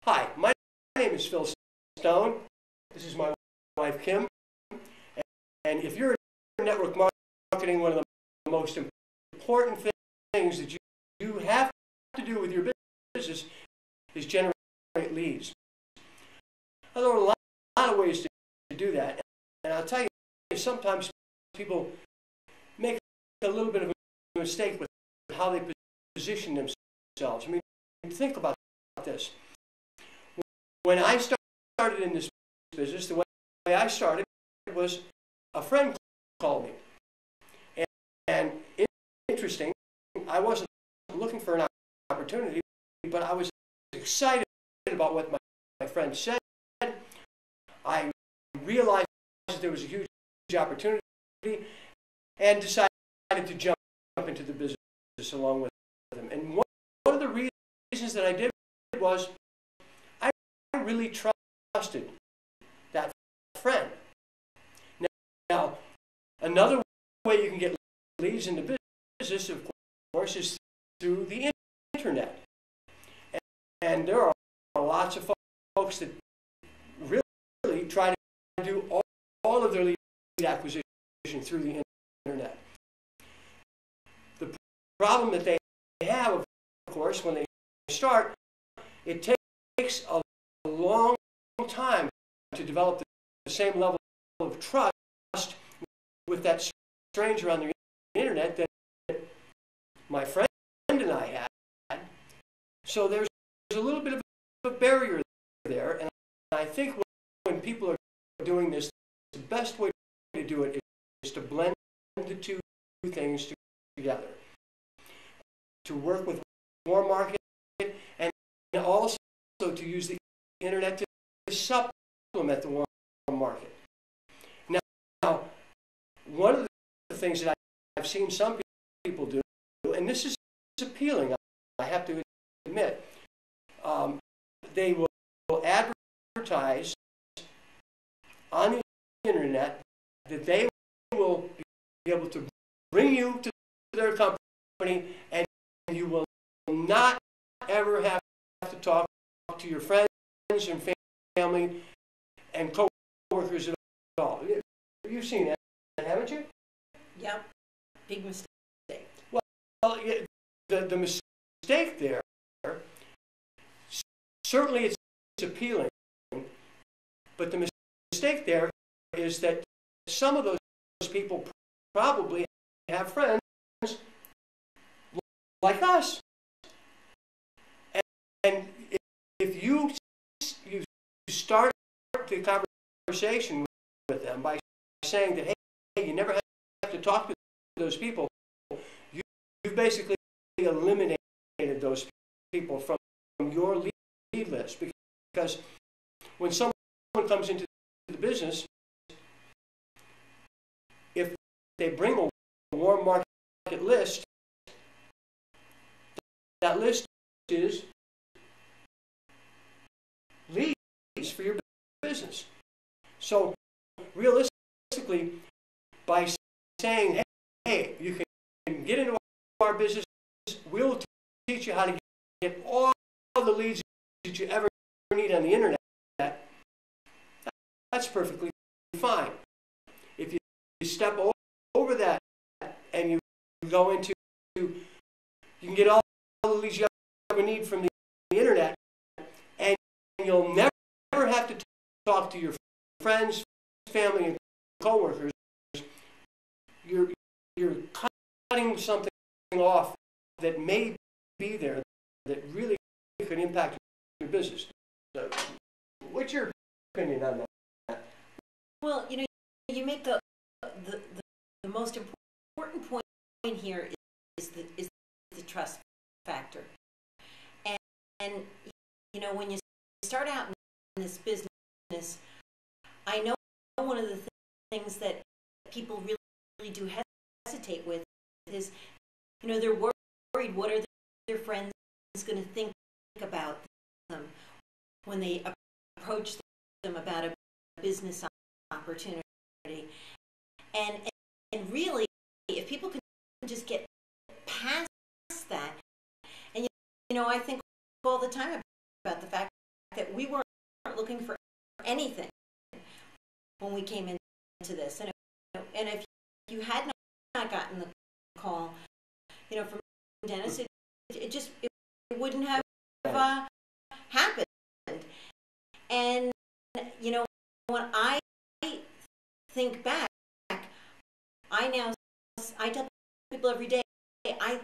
Hi, my name is Phil Stone. This is my wife, Kim. And if you're in network marketing, one of the most important things that you have to do with your business is generate leads. There are a lot of ways to do that. And I'll tell you, sometimes people make a little bit of a mistake with how they position themselves. I mean, think about this. When I started in this business, the way I started was a friend called me. And interesting, I wasn't looking for an opportunity, but I was excited about what my friend said. I realized that there was a huge opportunity and decided to jump into the business along with him. And one of the reasons that I did was I really trusted that friend. Now, another way you can get leads in the business, of course, is through the internet. And there are lots of folks that really try to do all of their lead acquisition through the internet. The problem that they have, of course, when they start, it takes a long time to develop the same level of trust with that stranger on the internet that my friend and I had. So there's a little bit of a barrier there, and I think when people are doing this, the best way to do it is to blend the two things together. To work with warm market and also to use the internet to supplement the warm market. Now, one of the things that I've seen some people do, and this is appealing, I have to admit, they will advertise on the internet that they will be able to bring you to their company, and you will not ever have to talk to your friends and family and co-workers at all. You've seen that, haven't you? Yep. Big mistake. Well, the mistake there, certainly it's appealing, but the mistake there is that some of those people probably have friends like us. And if you start the conversation with them by saying that, hey, you never have to talk to those people, you've basically eliminated those people from your lead list. Because when someone comes into the business, if they bring a warm market list, that list is leads for your business. So realistically, by saying, hey, you can get into our business, we'll teach you how to get all the leads that you ever need on the internet, that's perfectly fine. If you step over that and you go into, you can get all the leads you ever need from the internet, and you'll never have to talk to your friends, family, and coworkers. You're cutting something off that may be there that really could impact your business. So, what's your opinion on that? Well, you make the most important point here is the trust factor. And when you start out in this business, I know one of the things that people really do hesitate with is, they're worried what are their friends going to think about them when they approach them about a business opportunity. And really, if people can just get past that, and I think all the time about the fact that we weren't looking for anything when we came into this. And if you had not gotten the call, from Dennis, it wouldn't have happened. And, when I think back, I tell people every day, I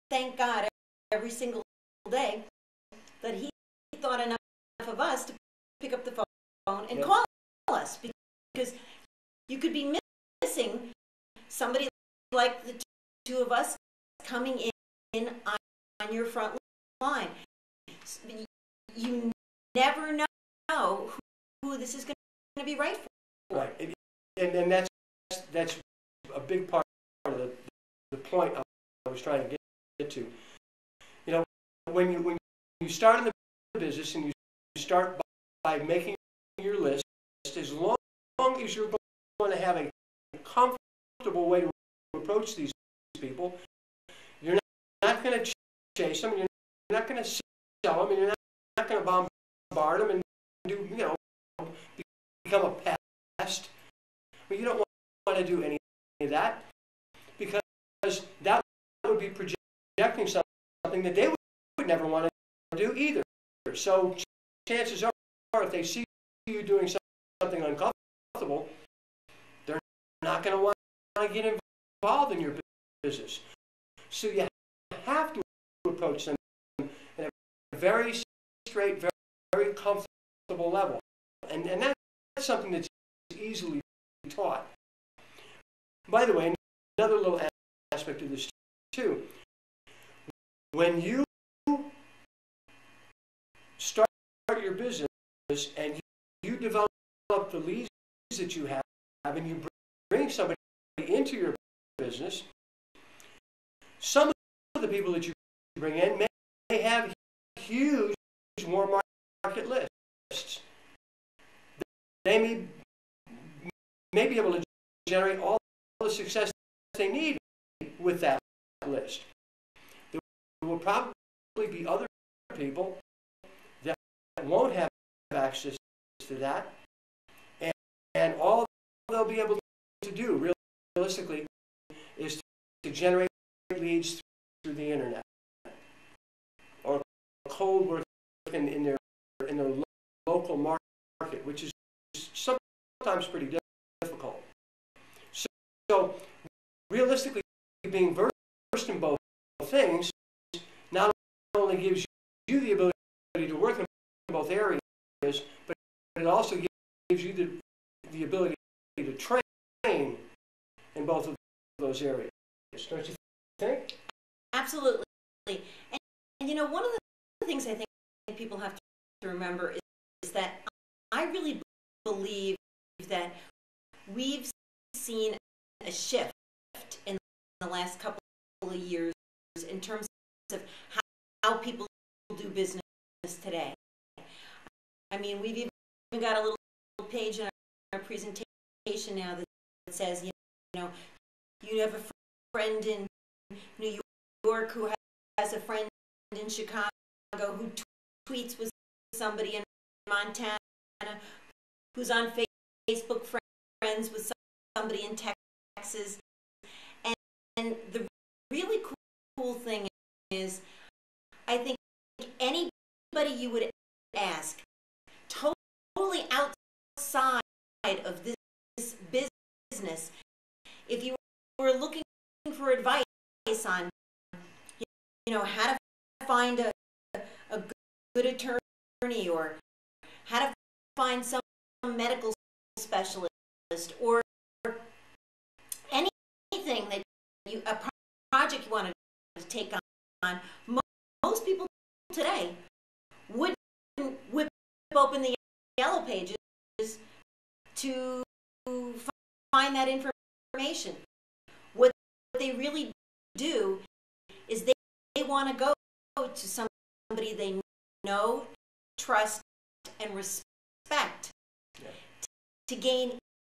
thank God every single day that he thought enough of us to pick up the phone and call us, because you could be missing somebody like the two of us coming in on your front line. You never know who this is going to be right for. Right, and that's a big part of the point I was trying to get to. When you start in the business and you start by making your list, as long as you're going to have a comfortable way to approach these people, you're not going to chase them, you're not going to sell them, and you're not going to bombard them and become a pest. But you don't want to do any of that, because that would be projecting something that they would never want to do either. So chances are, if they see you doing something uncomfortable, they're not going to want to get involved in your business. So you have to approach them at a very straight, very comfortable level. And that's something that's easily taught. By the way, another little aspect of this too, when you start your business and you develop the leads that you have and you bring somebody into your business, some of the people that you bring in may have huge warm market lists. They may be able to generate all the success they need with that list. There will probably be other people that won't have access to that, and all they'll be able to do realistically is to generate leads through the internet or cold work in their local market, which is sometimes pretty difficult. So realistically, being versed in both things not only gives you the ability to work in both areas, but it also gives you the ability to train in both of those areas. Don't you think? Absolutely. And one of the things I think people have to remember is that I really believe that we've seen a shift in the last couple of years in terms of how people do business today. I mean, we've even got a little page in our presentation now that says, you have a friend in New York who has a friend in Chicago who tweets with somebody in Montana, who's on Facebook friends with somebody in Texas. And the really cool thing is, I think anybody you would ask, totally outside of this business, if you were looking for advice on, how to find a good attorney, or how to find some medical specialist, or anything that a project you wanted to take on, most people today wouldn't whip open the yellow pages to find that information. What they really do is they want to go to somebody they know, trust, and respect to gain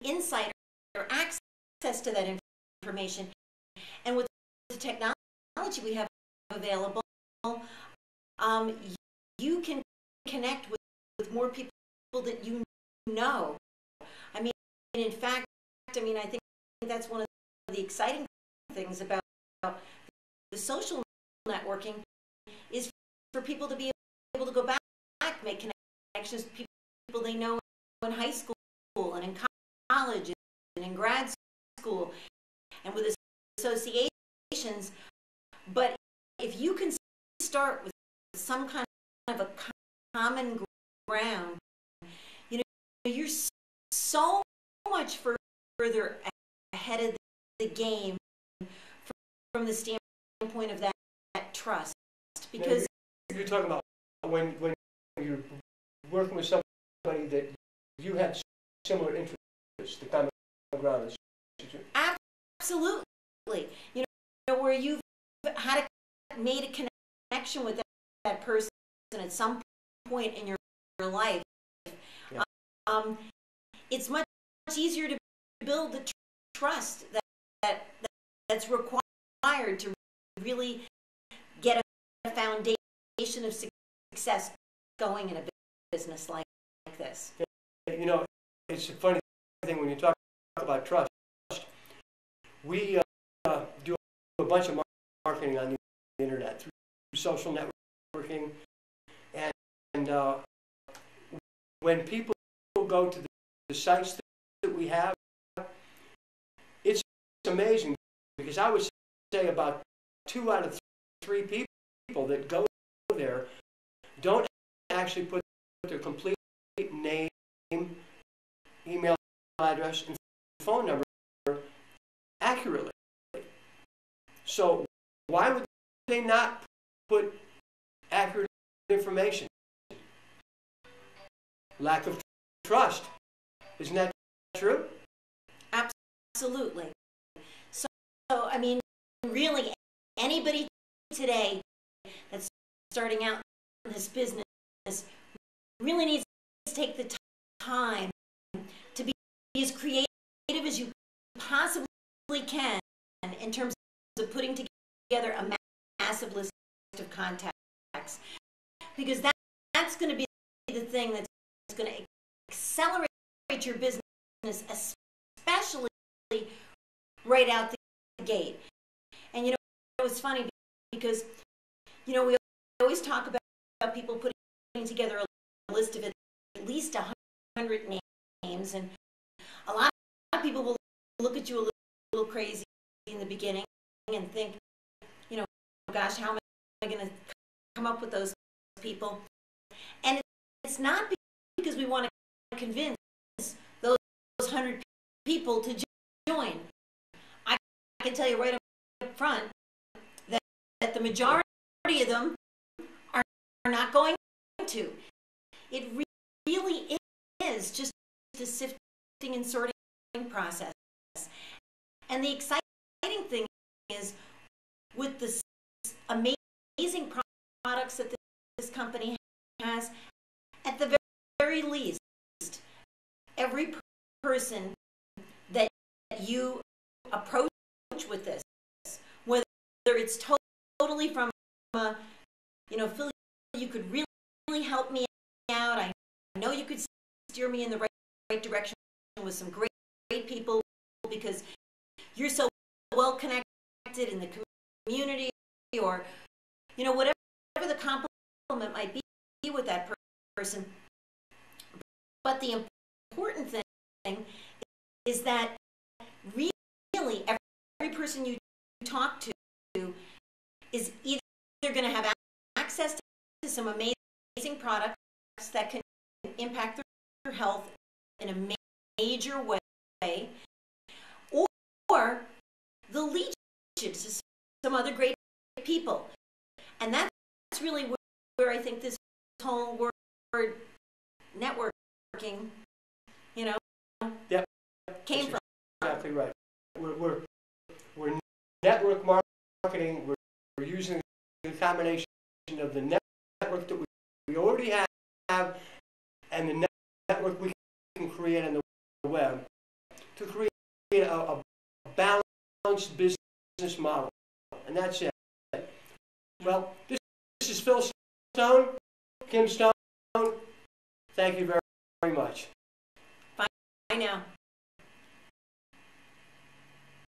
insight or access to that information. And with the technology we have available, you can connect more people that you know. I mean, in fact, I think that's one of the exciting things about the social networking is for people to be able to go back, make connections with people they know in high school and in college and in grad school and with associations. But if you can start with some kind of a common ground, you know, you're so much further ahead of the game from the standpoint of that trust. Because you're talking about when you're working with somebody that you have similar interests, the common ground. Absolutely. You know, where you've made a connection with that person at some point in your life. Yeah. It's much easier to build the trust that's required to really get a foundation of success going in a business like this. You know, it's a funny thing when you talk about trust. We do a bunch of marketing on the internet through social networking, and when people go to the sites that we have, it's amazing because I would say about 2 out of 3 people that go there don't actually put their complete name, email address, and phone number accurately. So why would they not put accurate information? Lack of trust. Isn't that true? Absolutely. So I mean, really, anybody today that's starting out in this business really needs to take the time to be as creative as you possibly can in terms of putting together a massive list of contacts, because that's going to be the thing that's going to accelerate your business, especially right out the gate. And you know, it's funny because you know we always talk about people putting together a list of at least 100 names, and a lot of people will look at you a little crazy in the beginning and think, you know, gosh, how am I going to come up with those people? And it's not because we want to convince those 100 people to join. I can tell you right up front that the majority of them are not going to. It really is just a sifting and sorting process. And the exciting thing is, with the amazing products that this company has, at the very least, every person that you approach with this, whether it's totally from you know, Phil, you could really help me out. I know you could steer me in the right direction with some great people, because you're so well connected in the community, or you know, whatever the compliment might be with that person. But the important thing is that really every person you talk to is either going to have access to some amazing products that can impact their health in a major way, or they'll lead you to some other great people. And that's really where I think this whole word networking, you know, yep, came from. Exactly right. We're network marketing. We're using the combination of the network that we already have and the network we can create on the web to create a balanced business model. And that's it. Well, this is Phil Stone, Kim Stone. Thank you very, very much. Bye now.